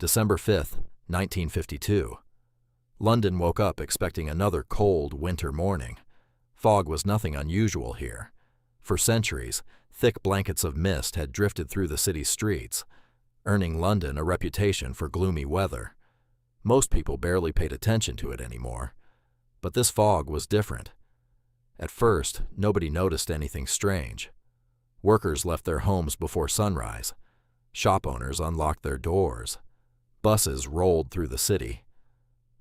December 5, 1952. London woke up expecting another cold winter morning. Fog was nothing unusual here. For centuries, thick blankets of mist had drifted through the city's streets, earning London a reputation for gloomy weather. Most people barely paid attention to it anymore. But this fog was different. At first, nobody noticed anything strange. Workers left their homes before sunrise. Shop owners unlocked their doors. Buses rolled through the city.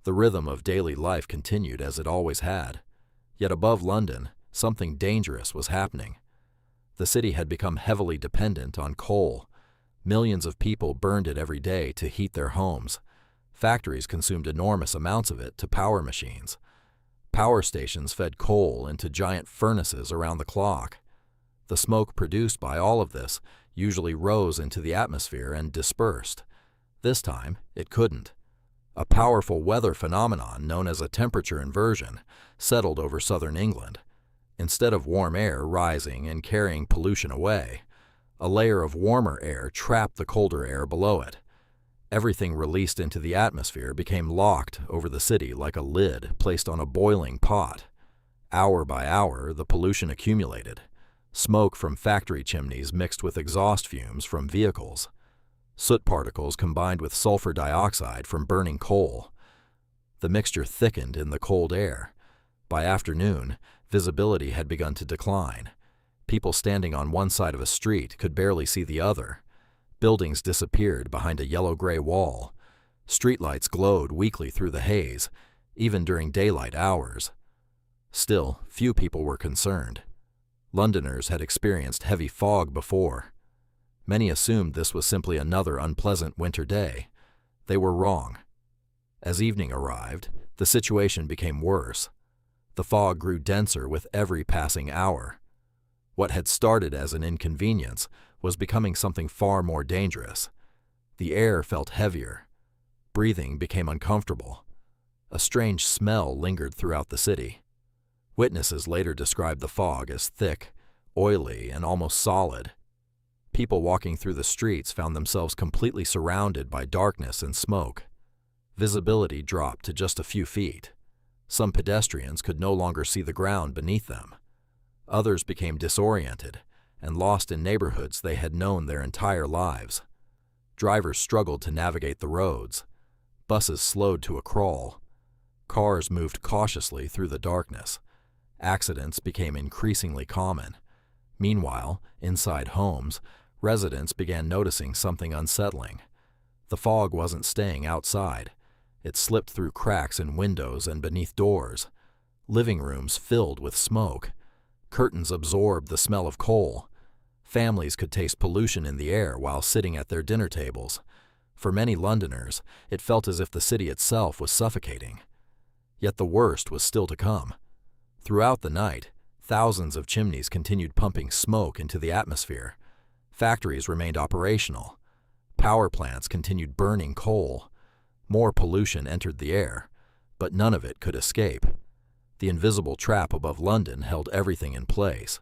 The rhythm of daily life continued as it always had. Yet above London, something dangerous was happening. The city had become heavily dependent on coal. Millions of people burned it every day to heat their homes. Factories consumed enormous amounts of it to power machines. Power stations fed coal into giant furnaces around the clock. The smoke produced by all of this usually rose into the atmosphere and dispersed. This time, it couldn't. A powerful weather phenomenon known as a temperature inversion settled over southern England. Instead of warm air rising and carrying pollution away, a layer of warmer air trapped the colder air below it. Everything released into the atmosphere became locked over the city like a lid placed on a boiling pot. Hour by hour, the pollution accumulated. Smoke from factory chimneys mixed with exhaust fumes from vehicles. Soot particles combined with sulfur dioxide from burning coal. The mixture thickened in the cold air. By afternoon, visibility had begun to decline. People standing on one side of a street could barely see the other. Buildings disappeared behind a yellow-gray wall. Streetlights glowed weakly through the haze, even during daylight hours. Still, few people were concerned. Londoners had experienced heavy fog before. Many assumed this was simply another unpleasant winter day. They were wrong. As evening arrived, the situation became worse. The fog grew denser with every passing hour. What had started as an inconvenience was becoming something far more dangerous. The air felt heavier. Breathing became uncomfortable. A strange smell lingered throughout the city. Witnesses later described the fog as thick, oily, and almost solid. People walking through the streets found themselves completely surrounded by darkness and smoke. Visibility dropped to just a few feet. Some pedestrians could no longer see the ground beneath them. Others became disoriented and lost in neighborhoods they had known their entire lives. Drivers struggled to navigate the roads. Buses slowed to a crawl. Cars moved cautiously through the darkness. Accidents became increasingly common. Meanwhile, inside homes, residents began noticing something unsettling. The fog wasn't staying outside. It slipped through cracks in windows and beneath doors. Living rooms filled with smoke. Curtains absorbed the smell of coal. Families could taste pollution in the air while sitting at their dinner tables. For many Londoners, it felt as if the city itself was suffocating. Yet the worst was still to come. Throughout the night, thousands of chimneys continued pumping smoke into the atmosphere. Factories remained operational. Power plants continued burning coal. More pollution entered the air, but none of it could escape. The invisible trap above London held everything in place.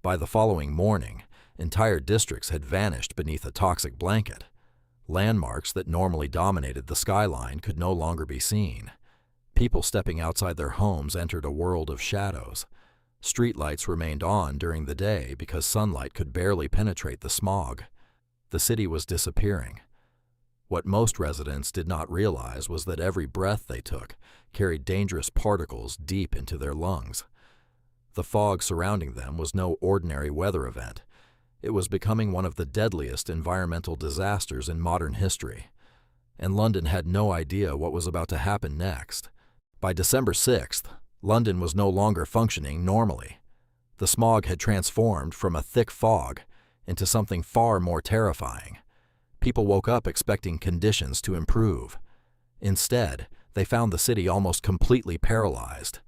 By the following morning, entire districts had vanished beneath a toxic blanket. Landmarks that normally dominated the skyline could no longer be seen. People stepping outside their homes entered a world of shadows. Streetlights remained on during the day because sunlight could barely penetrate the smog. The city was disappearing. What most residents did not realize was that every breath they took carried dangerous particles deep into their lungs. The fog surrounding them was no ordinary weather event. It was becoming one of the deadliest environmental disasters in modern history. And London had no idea what was about to happen next. By December 6th, London was no longer functioning normally. The smog had transformed from a thick fog into something far more terrifying. People woke up expecting conditions to improve. Instead, they found the city almost completely paralyzed.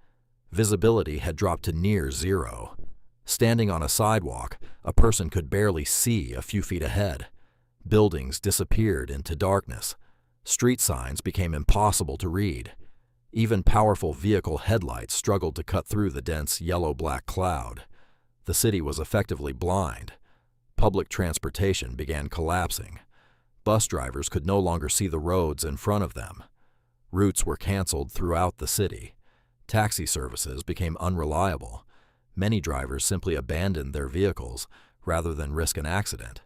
Visibility had dropped to near zero. Standing on a sidewalk, a person could barely see a few feet ahead. Buildings disappeared into darkness. Street signs became impossible to read. Even powerful vehicle headlights struggled to cut through the dense yellow-black cloud. The city was effectively blind. Public transportation began collapsing. Bus drivers could no longer see the roads in front of them. Routes were canceled throughout the city. Taxi services became unreliable. Many drivers simply abandoned their vehicles rather than risk an accident.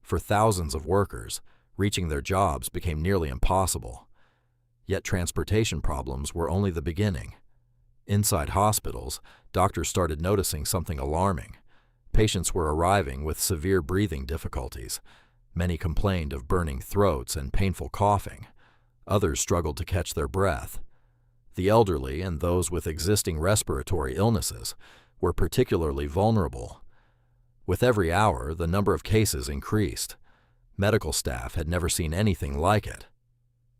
For thousands of workers, reaching their jobs became nearly impossible. Yet transportation problems were only the beginning. Inside hospitals, doctors started noticing something alarming. Patients were arriving with severe breathing difficulties. Many complained of burning throats and painful coughing. Others struggled to catch their breath. The elderly and those with existing respiratory illnesses were particularly vulnerable. With every hour, the number of cases increased. Medical staff had never seen anything like it.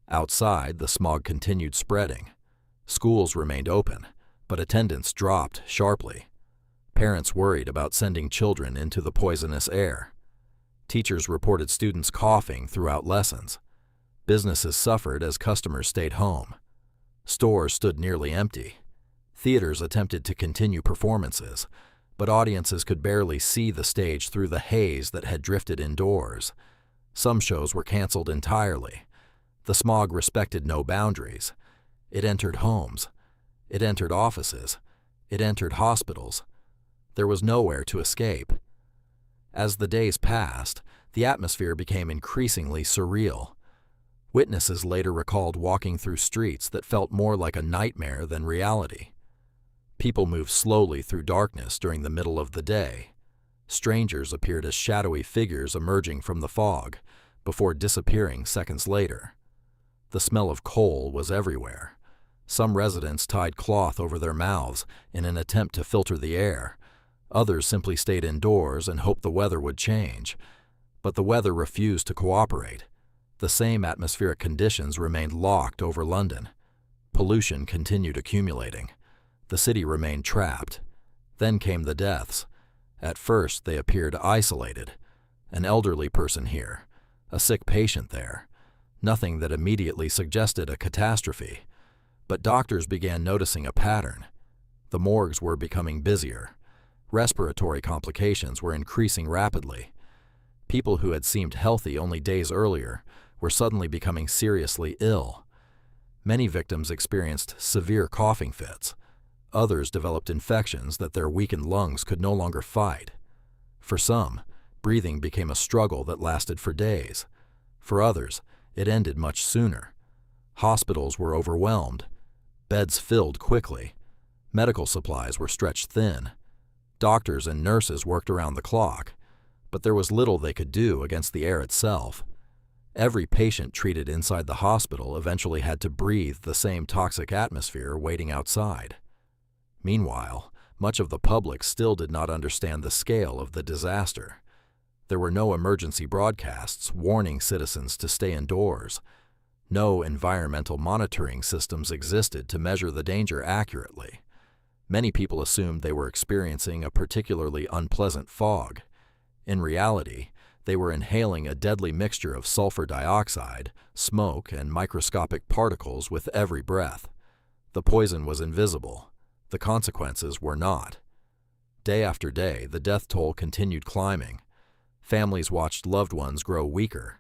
Outside, the smog continued spreading. Schools remained open, but attendance dropped sharply. Parents worried about sending children into the poisonous air. Teachers reported students coughing throughout lessons. Businesses suffered as customers stayed home. Stores stood nearly empty. Theaters attempted to continue performances, but audiences could barely see the stage through the haze that had drifted indoors. Some shows were canceled entirely. The smog respected no boundaries. It entered homes. It entered offices. It entered hospitals. There was nowhere to escape. As the days passed, the atmosphere became increasingly surreal. Witnesses later recalled walking through streets that felt more like a nightmare than reality. People moved slowly through darkness during the middle of the day. Strangers appeared as shadowy figures emerging from the fog, before disappearing seconds later. The smell of coal was everywhere. Some residents tied cloth over their mouths in an attempt to filter the air. Others simply stayed indoors and hoped the weather would change. But the weather refused to cooperate. The same atmospheric conditions remained locked over London. Pollution continued accumulating. The city remained trapped. Then came the deaths. At first, they appeared isolated. An elderly person here, a sick patient there. Nothing that immediately suggested a catastrophe. But doctors began noticing a pattern. The morgues were becoming busier. Respiratory complications were increasing rapidly. People who had seemed healthy only days earlier were suddenly becoming seriously ill. Many victims experienced severe coughing fits. Others developed infections that their weakened lungs could no longer fight. For some, breathing became a struggle that lasted for days. For others, it ended much sooner. Hospitals were overwhelmed. Beds filled quickly. Medical supplies were stretched thin. Doctors and nurses worked around the clock, but there was little they could do against the air itself. Every patient treated inside the hospital eventually had to breathe the same toxic atmosphere waiting outside. Meanwhile, much of the public still did not understand the scale of the disaster. There were no emergency broadcasts warning citizens to stay indoors. No environmental monitoring systems existed to measure the danger accurately. Many people assumed they were experiencing a particularly unpleasant fog. In reality, they were inhaling a deadly mixture of sulfur dioxide, smoke, and microscopic particles with every breath. The poison was invisible. The consequences were not. Day after day, the death toll continued climbing. Families watched loved ones grow weaker.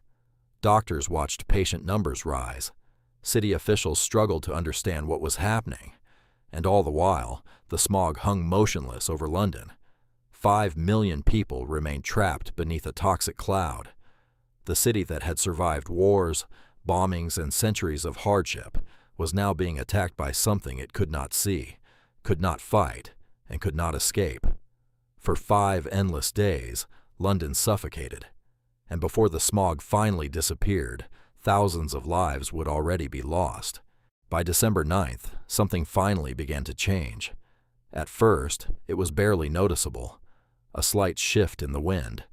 Doctors watched patient numbers rise. City officials struggled to understand what was happening. And all the while, the smog hung motionless over London. 5 million people remained trapped beneath a toxic cloud. The city that had survived wars, bombings, and centuries of hardship was now being attacked by something it could not see, could not fight, and could not escape. For 5 endless days, London suffocated. And before the smog finally disappeared, thousands of lives would already be lost. By December 9th, something finally began to change. At first, it was barely noticeable. A slight shift in the wind,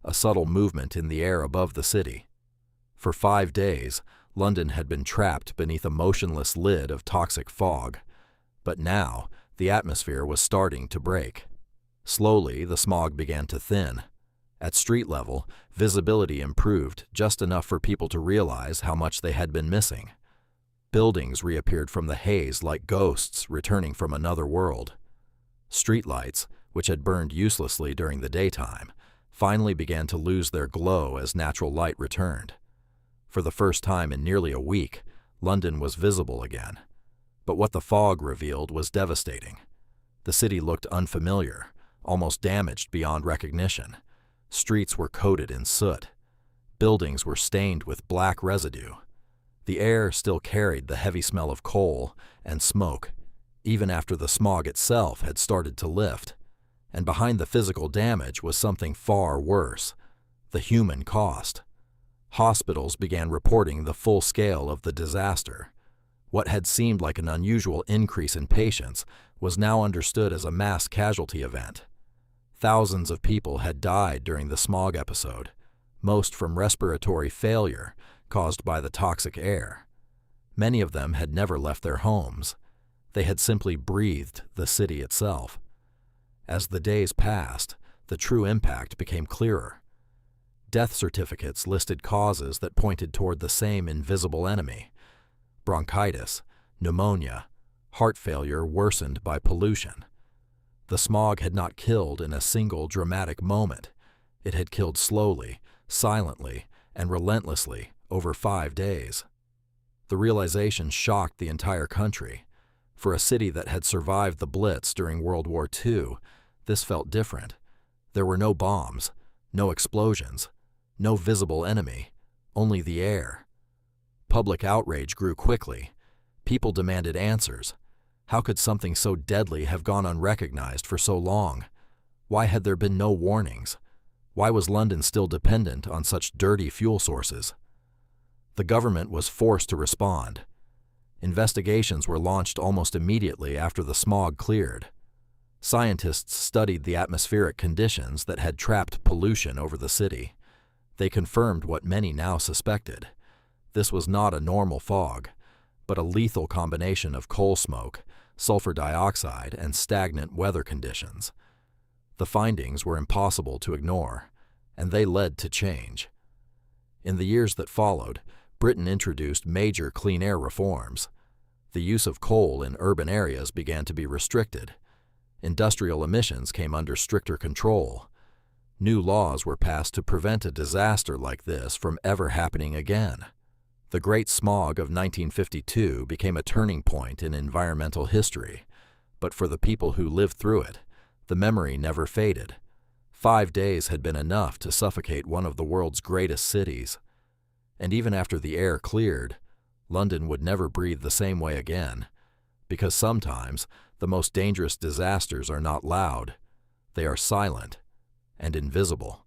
a subtle movement in the air above the city. For 5 days, London had been trapped beneath a motionless lid of toxic fog. But now, the atmosphere was starting to break. Slowly, the smog began to thin. At street level, visibility improved just enough for people to realize how much they had been missing. Buildings reappeared from the haze like ghosts returning from another world. Streetlights, which had burned uselessly during the daytime, finally began to lose their glow as natural light returned. For the first time in nearly a week, London was visible again. But what the fog revealed was devastating. The city looked unfamiliar, almost damaged beyond recognition. Streets were coated in soot. Buildings were stained with black residue. The air still carried the heavy smell of coal and smoke, even after the smog itself had started to lift. And behind the physical damage was something far worse: the human cost. Hospitals began reporting the full scale of the disaster. What had seemed like an unusual increase in patients was now understood as a mass casualty event. Thousands of people had died during the smog episode, most from respiratory failure caused by the toxic air. Many of them had never left their homes. They had simply breathed the city itself. As the days passed, the true impact became clearer. Death certificates listed causes that pointed toward the same invisible enemy: bronchitis, pneumonia, heart failure worsened by pollution. The smog had not killed in a single dramatic moment. It had killed slowly, silently, and relentlessly over 5 days. The realization shocked the entire country. For a city that had survived the Blitz during World War II, this felt different. There were no bombs, no explosions, no visible enemy, only the air. Public outrage grew quickly. People demanded answers. How could something so deadly have gone unrecognized for so long? Why had there been no warnings? Why was London still dependent on such dirty fuel sources? The government was forced to respond. Investigations were launched almost immediately after the smog cleared. Scientists studied the atmospheric conditions that had trapped pollution over the city. They confirmed what many now suspected. This was not a normal fog, but a lethal combination of coal smoke, sulfur dioxide, and stagnant weather conditions. The findings were impossible to ignore, and they led to change. In the years that followed, Britain introduced major clean air reforms. The use of coal in urban areas began to be restricted. Industrial emissions came under stricter control. New laws were passed to prevent a disaster like this from ever happening again. The Great Smog of 1952 became a turning point in environmental history, but for the people who lived through it, the memory never faded. 5 days had been enough to suffocate one of the world's greatest cities. And even after the air cleared, London would never breathe the same way again, because sometimes the most dangerous disasters are not loud, they are silent and invisible.